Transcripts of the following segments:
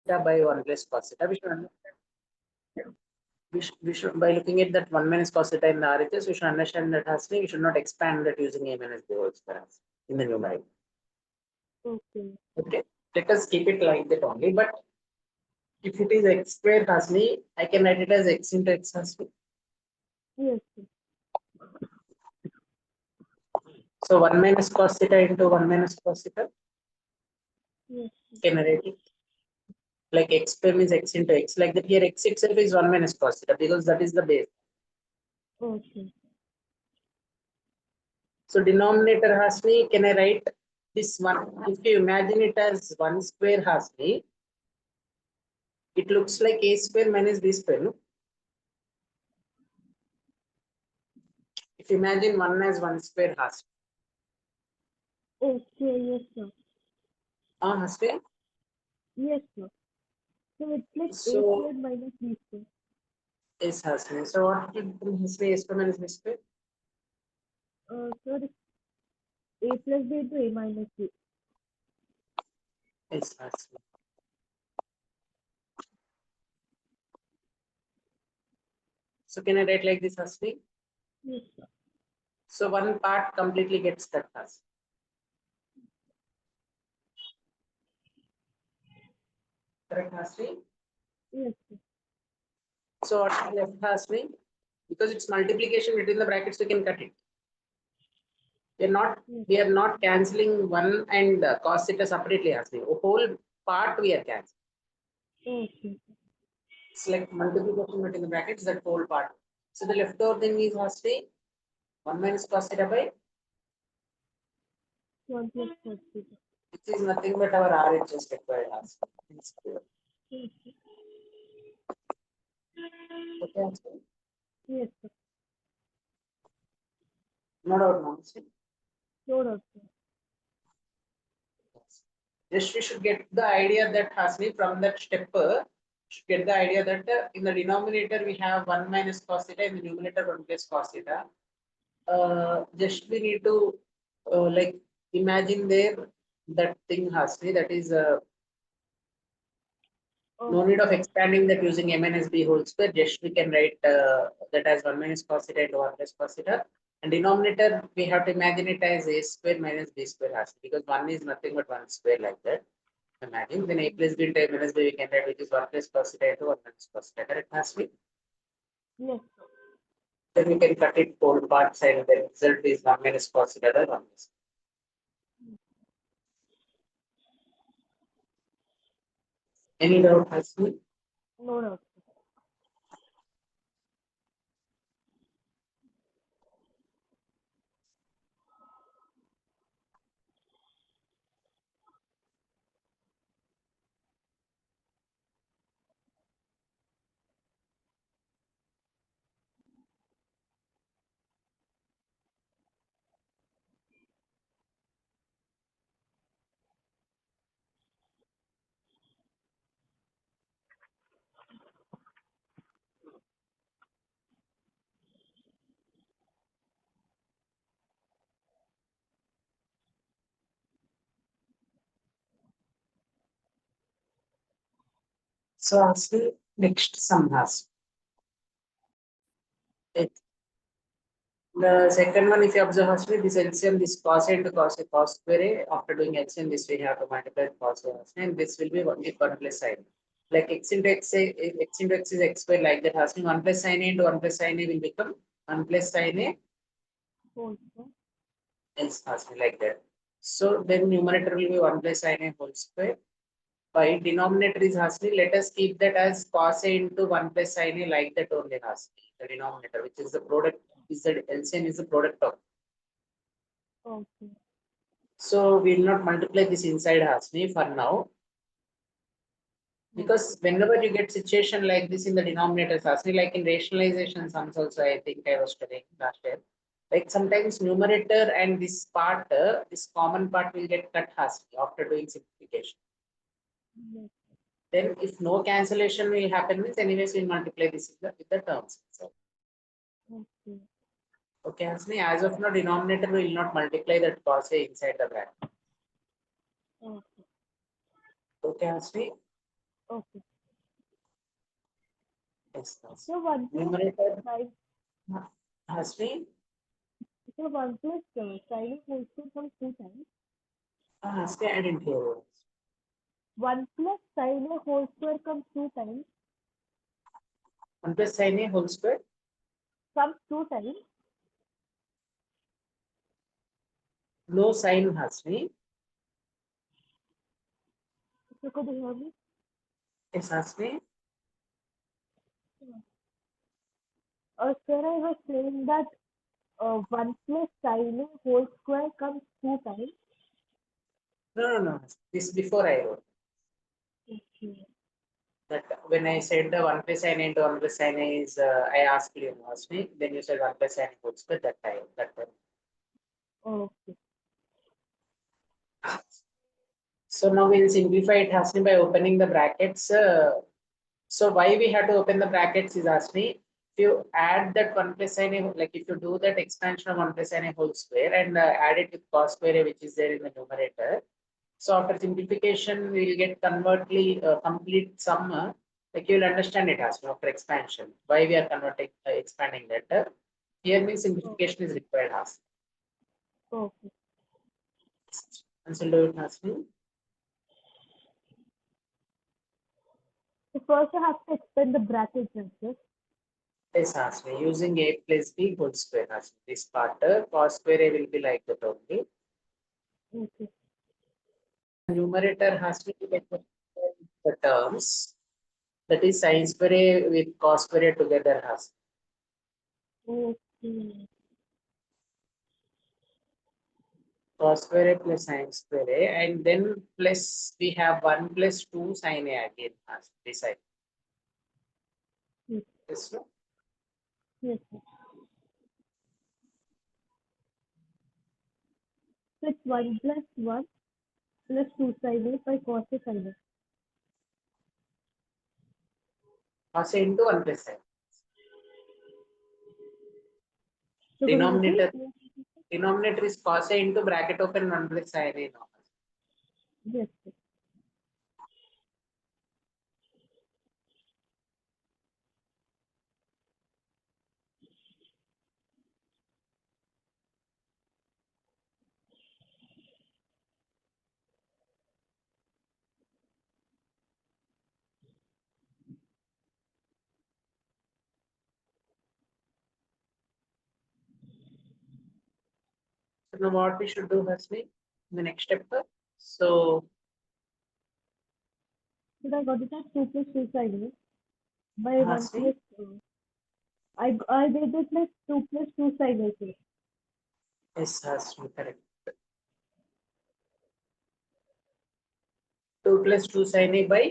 theta by 1 plus cos theta. We should, by looking at that 1 minus cos theta in the RHS, we should understand that Hasni, we should not expand that using a minus b whole square in the numeric. Okay. Okay, let us keep it like that only. But if it is x square Hasni, I can write it as x into x Hasni. Yes, sir. So 1 minus cos theta into 1 minus cos theta. Yes, sir. Can I write it? Like x square means x into x. Like that here x itself is 1 minus cos theta because that is the base. Okay. So denominator Hasni, can I write this one? If you imagine it as 1 square Hasni, it looks like a square minus b square. No? If you imagine 1 as 1 square Hasni. Okay, yes, sir. Hasni? Yes, sir. So it's like So, a squared minus b squared. is Hasni. So what would be Hasni a square minus b square? Sir, it's a plus b into a minus b. Is Hasni. So can I write like this Hasni? Yes, sir. So one part completely gets cut Hasni. Correct Hasni? Yes, sir. So what is left Hasni? Because it's multiplication between the brackets, we can cut it. We are not cancelling 1 and cos theta separately Hasni. A whole part we are cancelling. Okay. It's like multiplication between the brackets, that whole part. So the leftover thing is Hasni 1 minus cos theta by 1 plus cos theta. which is nothing but our RHS required Hasni. Yes, sir. Okay, Hasni? Yes, sir. No doubt, no. Hasni? No doubt, sir. Just we should get the idea that Hasni from that step, should get the idea that in the denominator we have 1 minus cos theta, in the numerator 1 plus cos theta. Just we need to like imagine there that thing Hasni, that is no need of expanding that using m minus b whole square. Just we can write that as 1 minus cos theta into 1 plus cos theta. And denominator we have to imagine it as a square minus b square Hasni, because 1 is nothing but 1 square like that. Imagine then a plus b into a minus b we can write, which is 1 plus cos theta into 1 minus cos theta. Correct Hasni? Yes, sir. Then we can cut it whole part side, and the result is 1 minus cos theta by 1 minus. Any doubt Hasni? No doubt, sir. So Hasni, next sum has it. The second one, if you observe Hasni, this LCM, this cos A into cos A, cos square A. After doing LCM, this we have to multiply cos A, and this will be 1 plus sin. Like x into x, x into x is x square, like that Hasni. 1 plus sin A into 1 plus sin A will become 1 plus sin A. Whole square. Else Hasni, like that. So then numerator will be 1 plus sin A whole square. By denominator is Hasni, let us keep that as cos A into 1 plus sin A, like that only Hasni. The denominator, which is the product, is the LCM is the product of. Okay. So we will not multiply this inside Hasni for now. Because whenever you get situation like this in the denominator Hasni, like in rationalization sums also, I think I was studying last year. Like sometimes numerator and this part, this common part will get cut Hasni after doing simplification. Yes. Then if no cancellation will happen, means anyways we multiply this with the terms. So, Okay. okay, Hasni, as of now denominator will not multiply that cos A inside the bracket. Okay. Okay, Hasni. Okay. Yes, yes. So 1 plus Numerator sine, has been so 1 plus sine whole square comes 2 times. has been I didn't hear it. 1 plus sine whole square comes 2 times. 1 plus sin a whole square. Comes 2 times. No sign has been. So could you hear me? Yes, has been. Sir, I was saying that 1 plus sine whole square comes 2 times. No. This before I wrote Okay. that when I said the 1 plus sin into 1 plus sin is I asked you asked me. Then you said 1 plus sin whole square that time. That time. Okay. So now we'll simplify it has been by opening the brackets. So why we have to open the brackets is asked me. If you add that 1 plus sin a, like if you do that expansion of 1 plus sin a whole square and add it with cos square a, which is there in the numerator. So after simplification, we will get complete sum. Like you will understand it as well after expansion. Why we are converting expanding that. Here means Oh, simplification is required as. okay. And so do it has me. So first I have to expand the brackets and stuff. This has me using a plus b whole square has me. This part cos square a will be like that only. Okay. Numerator has to be like the terms. That is sin square a with cos square a together has. Okay. Cos square a plus sin square a, and then plus we have 1 plus 2 sin a again as this side. Yes. Yes, no? Yes. Sir. So it's 1 plus 1 plus 2 sine A by cos A sine A. Cos a into 1 plus sin. So could you repeat? Denominator is cos a into bracket open 1 plus sin a now. Yes. Sir. So now what we should do firstly in the next step. So So I got it as 2 plus 2 sine A by 1 firstly plus I did it like 2 plus 2 sine A. Sir. is has to be correct. 2 plus 2 sin a by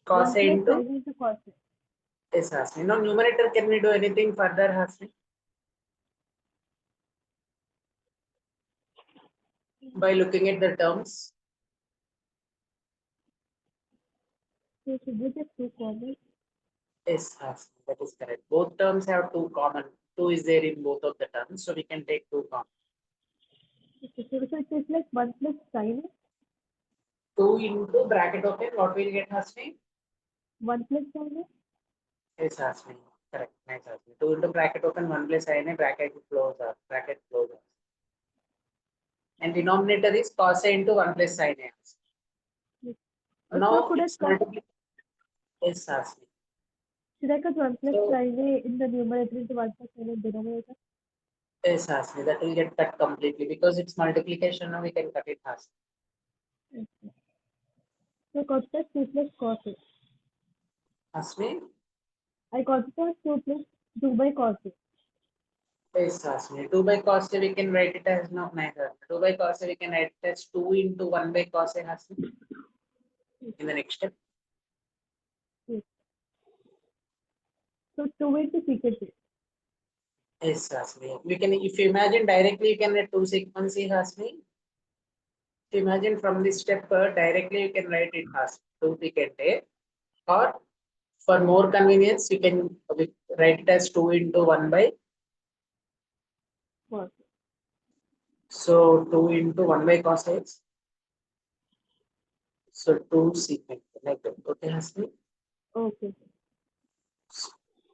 cos 1 a plus into sine into cos A. is has me. Now numerator can we do anything further has me by looking at the terms. So should we just 2 common? Yes, has that is correct. Both terms have two common. Two is there in both of the terms, so we can take two common. Okay. So it is like 1 plus sine A, 2 into bracket open, what will get has me? 1 plus sine A. Yes, has me. Correct. Nice has me. 2 into bracket open, 1 plus sin a bracket close up, bracket close up. And denominator is cos a into 1 plus sin a. Yes. So Now could I it's cut? multiplication. Yes, has me. Should I cut 1 plus So sine A in the numerator into 1 plus sine A in denominator? yes, has me. That will get cut completely because it's multiplication. Now we can cut it has. Okay. So got it as 2 plus cos A. Has me. I got it as 2 plus 2 by cos A. Yes, has me. 2 by cos a we can write it as no neither. 2 by cos a we can write it as 2 into 1 by cos a has me. In the next step. Yes. So 2 into secant A. Yes, has me. We can if you imagine directly you can write 2 sequence has me. If you imagine from this step directly you can write it as 2 secant a, or for more convenience you can write it as 2 into 1 by. Cos A. So 2 into 1 by cos x. So 2 secant like that. Okay, Hasni? Okay.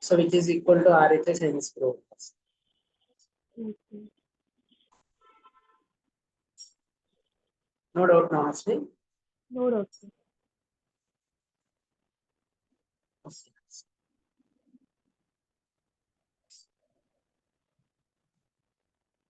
So which is equal to RHS and square root. Okay. No doubt now, Hasni? No doubt. Okay.